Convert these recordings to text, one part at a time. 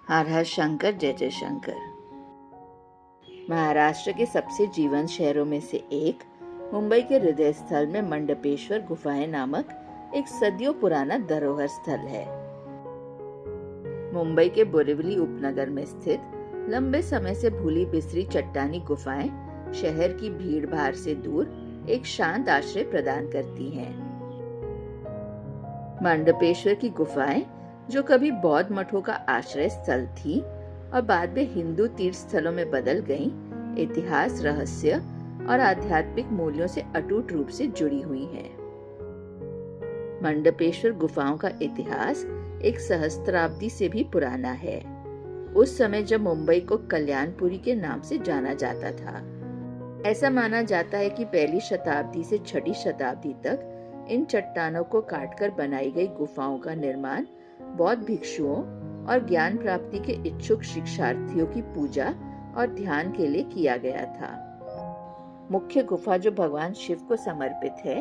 हर हर शंकर जय जय शंकर। महाराष्ट्र के सबसे जीवंत शहरों में से एक मुंबई के हृदय स्थल में मंडपेश्वर गुफाएं नामक एक सदियों पुराना धरोहर स्थल है। मुंबई के बोरिवली उपनगर में स्थित लंबे समय से भूली बिसरी चट्टानी गुफाएं शहर की भीड़ भाड़ से दूर एक शांत आश्रय प्रदान करती हैं। मंडपेश्वर की गुफाएं, जो कभी बौद्ध मठों का आश्रय स्थल थी और बाद में हिंदू तीर्थ स्थलों में बदल गईं, इतिहास, रहस्य और आध्यात्मिक मूल्यों से अटूट रूप से जुड़ी हुई हैं। मंडपेश्वर गुफाओं का इतिहास एक सहस्त्राब्दी से भी पुराना है। उस समय जब मुंबई को कल्याणपुरी के नाम से जाना जाता था, ऐसा माना जाता है कि पहली शताब्दी से छठी शताब्दी तक इन चट्टानों को काटकर बनाई गई गुफाओं का निर्माण बौद्ध भिक्षुओं और ज्ञान प्राप्ति के इच्छुक शिक्षार्थियों की पूजा और ध्यान के लिए किया गया था। मुख्य गुफा, जो भगवान शिव को समर्पित है,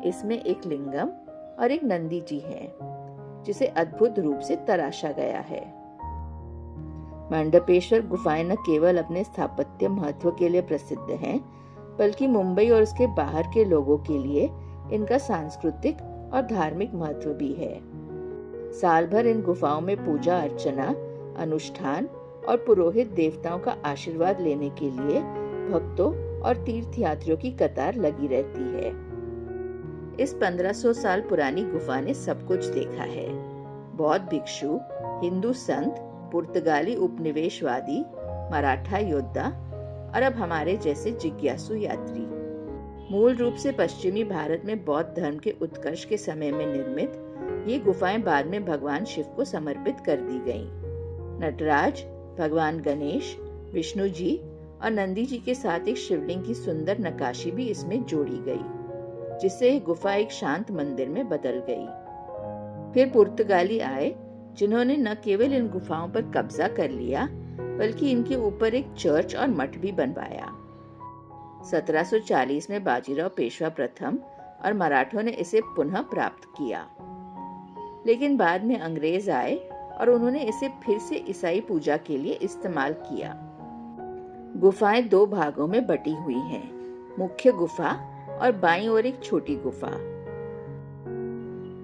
इसमें एक लिंगम और एक नंदी जी है, जिसे अद्भुत रूप से तराशा गया है। मंडपेश्वर गुफाएं न केवल अपने स्थापत्य महत्व के लिए प्रसिद्ध हैं, बल्कि मुंबई और उसके बाहर के लोगों के लिए इनका सांस्कृतिक और धार्मिक महत्व भी है। साल भर इन गुफाओं में पूजा अर्चना, अनुष्ठान और पुरोहित देवताओं का आशीर्वाद लेने के लिए भक्तों और तीर्थयात्रियों की कतार लगी रहती है। इस 1500 साल पुरानी गुफा ने सब कुछ देखा है। बौद्ध भिक्षु, हिंदू संत, पुर्तगाली उपनिवेशवादी, मराठा योद्धा और अब हमारे जैसे जिज्ञासु यात्री। मूल रूप से पश्चिमी भारत में बौद्ध धर्म के उत्कर्ष के समय में निर्मित ये गुफाएं बाद में भगवान शिव को समर्पित कर दी गईं। नटराज, भगवान गणेश, विष्णु जी और नंदी जी के साथ एक शिवलिंग की सुंदर नक्काशी भी इसमें जोड़ी गई, जिससे यह गुफा एक शांत मंदिर में बदल गई। फिर पुर्तगाली आए, जिन्होंने न केवल इन गुफाओं पर कब्जा कर लिया, बल्कि इनके ऊपर एक चर्च और मठ भी बनवाया। 1740 में बाजीराव पेशवा प्रथम और मराठों ने इसे पुनः प्राप्त किया, लेकिन बाद में अंग्रेज आए और उन्होंने इसे फिर से ईसाई पूजा के लिए इस्तेमाल किया। गुफाएं दो भागों में बटी हुई हैं, मुख्य गुफा और बाईं ओर एक छोटी गुफा।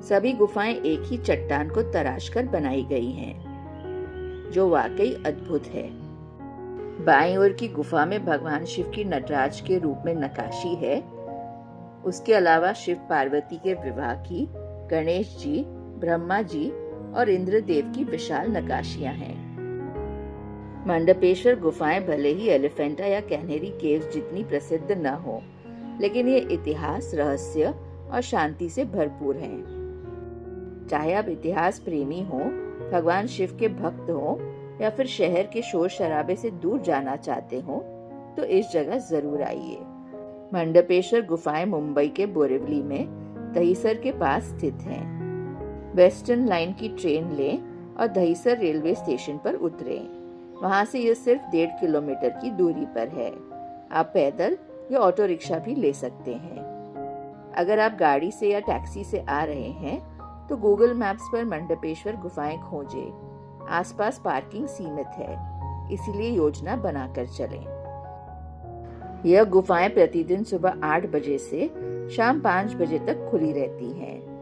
सभी गुफाएं एक ही चट्टान को तराशकर बनाई गई हैं, जो वाकई अद्भुत है। बाईं ओर की गुफा में भगवान शिव की नटराज के रूप में नक्काशी है। उसके अलावा शिव पार्वती के विवाह की, गणेश जी, ब्रह्मा जी और इंद्रदेव की विशाल नक्काशियां हैं। मंडपेश्वर गुफाएं भले ही एलिफेंटा या कैनेरी केव्स जितनी प्रसिद्ध न हो, लेकिन ये इतिहास, रहस्य और शांति से भरपूर हैं। चाहे आप इतिहास प्रेमी हो, भगवान शिव के भक्त हो या फिर शहर के शोर शराबे से दूर जाना चाहते हो, तो इस जगह जरूर आइए। मंडपेश्वर गुफाएं मुंबई के बोरिवली में दहीसर के पास स्थित हैं। वेस्टर्न लाइन की ट्रेन लें और दहीसर रेलवे स्टेशन पर उतरें। वहां से यह सिर्फ 1.5 किलोमीटर की दूरी पर है। आप पैदल या ऑटो रिक्शा भी ले सकते हैं। अगर आप गाड़ी से या टैक्सी से आ रहे हैं, तो गूगल मैप्स पर मंडपेश्वर गुफाएं खोजें। आसपास पार्किंग सीमित है, इसीलिए योजना बनाकर चलें। यह गुफाएं प्रतिदिन सुबह 8 बजे से शाम 5 बजे तक खुली रहती हैं।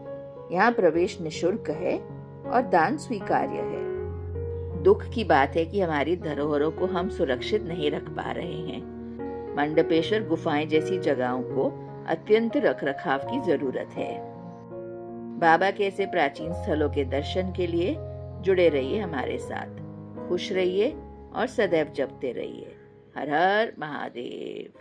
यहाँ प्रवेश निशुल्क है और दान स्वीकार्य है। दुख की बात है कि हमारी धरोहरों को हम सुरक्षित नहीं रख पा रहे हैं। मंडपेश्वर गुफाएं जैसी जगहों को अत्यंत रखरखाव की जरूरत है। बाबा के ऐसे प्राचीन स्थलों के दर्शन के लिए जुड़े रहिए हमारे साथ। खुश रहिए और सदैव जपते रहिए। हर हर महादेव।